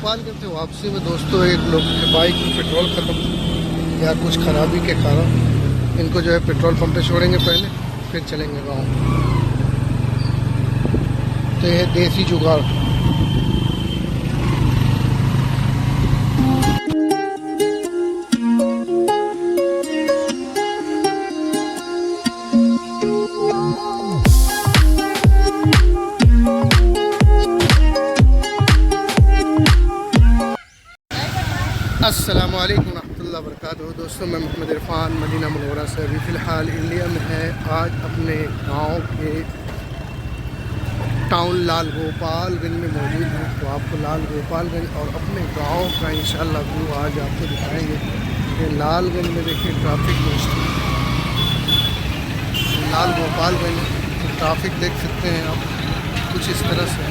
गोपालगंज से वापसी में दोस्तों एक लोग के बाइक में पेट्रोल ख़त्म या कुछ खराबी के कारण इनको जो है पेट्रोल पंप पे छोड़ेंगे पहले, फिर चलेंगे गाँव। तो यह है देसी जुगाड़। अस्सलामु अलैकुम रहमतुल्लाहि व बरकातुहू। दोस्तों मैं मोहम्मद इरफान मदीना मनोरा से अभी फ़िलहाल इंडिया में है। आज अपने गांव के टाउन लाल गोपालगंज में मौजूद हूँ। तो आपको लाल गोपालगंज और अपने गांव का इंशाअल्लाह व्यू आज आपको दिखाएंगे। कि लालगंज में देखिए ट्रैफिक दोस्तों, लाल गोपालगंज ट्रैफिक देख सकते हैं आप कुछ इस तरह से।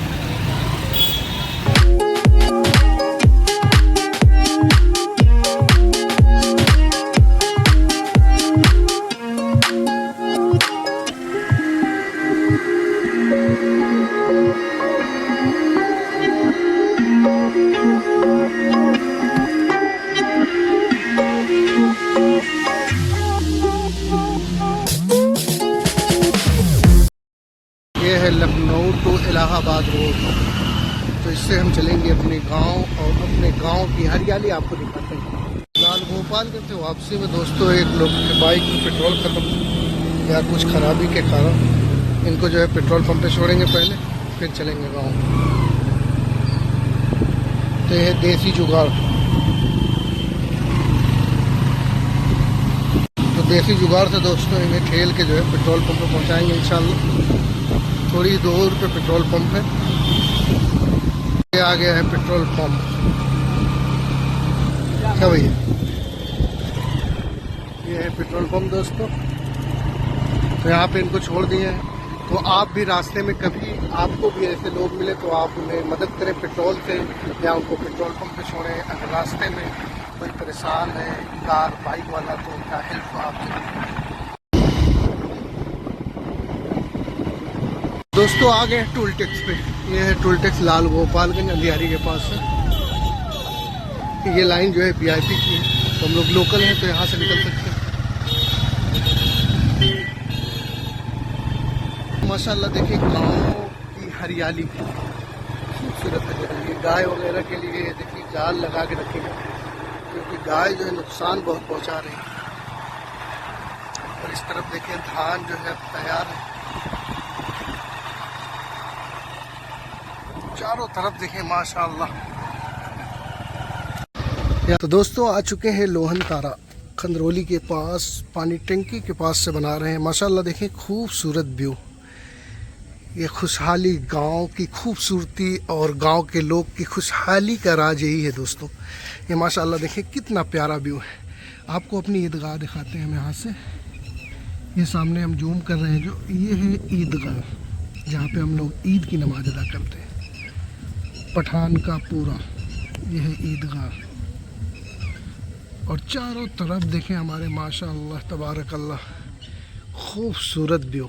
ये है लखनऊ टू इलाहाबाद रोड। तो इससे हम चलेंगे अपने गांव और अपने गांव की हरियाली आपको दिखाते हैं। लाल गोपालगंज से वापसी में दोस्तों एक लोग के बाइक में पेट्रोल ख़त्म या कुछ खराबी के कारण इनको जो है पेट्रोल पंप पे छोड़ेंगे पहले, फिर चलेंगे गाँव। तो यह है देसी जुगाड़। तो देसी जुगाड़ से दोस्तों इन्हें खेल के जो है पेट्रोल पंप पे पहुँचाएँगे इंशाल्लाह। थोड़ी दूर पे पेट्रोल पंप है। ये आ गया है पेट्रोल पंप। क्या भैया, ये है पेट्रोल पंप दोस्तों। तो यहाँ पे इनको छोड़ दिए हैं। तो आप भी रास्ते में कभी आपको भी ऐसे लोग मिले तो आप उन्हें मदद करें पेट्रोल से, या उनको पेट्रोल पंप पे छोड़ें। अगर रास्ते में कोई परेशान है कार बाइक वाला तो उनका हेल्प आप करें। दोस्तों आ गए टोल टैक्स पे। ये है टोल टैक्स लाल गोपालगंज अंधियारी के पास है। ये लाइन जो है वीआईपी की है, तो हम लोग लोकल हैं तो यहाँ से निकल सकते हैं। माशाल्लाह देखिए गाँव की हरियाली खूबसूरत है। गाय वगैरह के लिए देखिए जाल लगा के रखे हैं, क्योंकि गाय जो है नुकसान बहुत पहुँचा रही है। और इस तरफ देखिए धान जो है तैयार है। चारों तरफ देखें माशाअल्लाह। तो दोस्तों आ चुके हैं लोहन तारा खंदरौली के पास, पानी टंकी के पास से बना रहे हैं। माशाअल्लाह देखें खूबसूरत व्यू। ये खुशहाली गांव की खूबसूरती और गांव के लोग की खुशहाली का राज यही है दोस्तों। ये माशाअल्लाह देखें कितना प्यारा व्यू है। आपको अपनी ईदगाह दिखाते हैं हम यहाँ से। ये सामने हम जूम कर रहे हैं जो ये है ईदगाह, जहाँ पे हम लोग ईद की नमाज अदा करते हैं। पठान का पूरा यह है ईदगाह। और चारों तरफ देखें हमारे माशाअल्लाह तबारक अल्लाह खूबसूरत व्यू।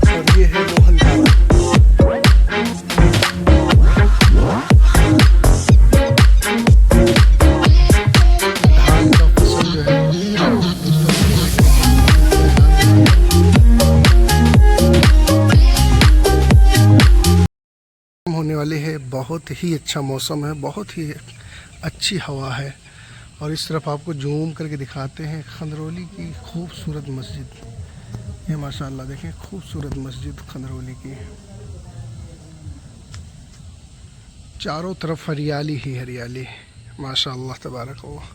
और ये है लोहन तारा। धान का फसल जो है होने वाले है। बहुत ही अच्छा मौसम है, बहुत ही अच्छी हवा है। और इस तरफ आपको जूम करके दिखाते हैं खंदरौली की खूबसूरत मस्जिद। ये माशाअल्लाह देखें खूबसूरत मस्जिद खंदरौली की। चारों तरफ हरियाली ही हरियाली माशाअल्लाह तबारक अल्लाह।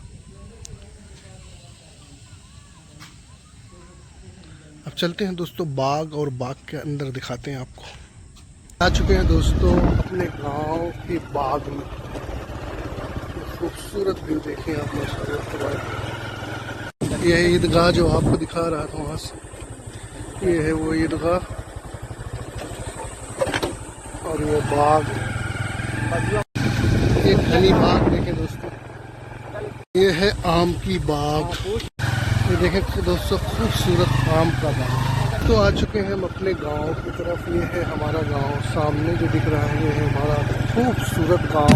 अब चलते हैं दोस्तों बाग, और बाग के अंदर दिखाते हैं आपको। आ चुके हैं दोस्तों अपने गांव के बाग में। खूबसूरत व्यू देखें आप माशाअल्लाह। यह ईदगाह जो आपको दिखा रहा था वहाँ से, ये है वो ईदगाह और वो बाग। एक घनी बाग देखें दोस्तों। ये है आम की बाग। ये देखें दोस्तों खूबसूरत आम का बाग। दोस्तों आ चुके हैं हम अपने गांव की तरफ। ये है हमारा गांव, सामने जो दिख रहा है ये है हमारा खूबसूरत गांव।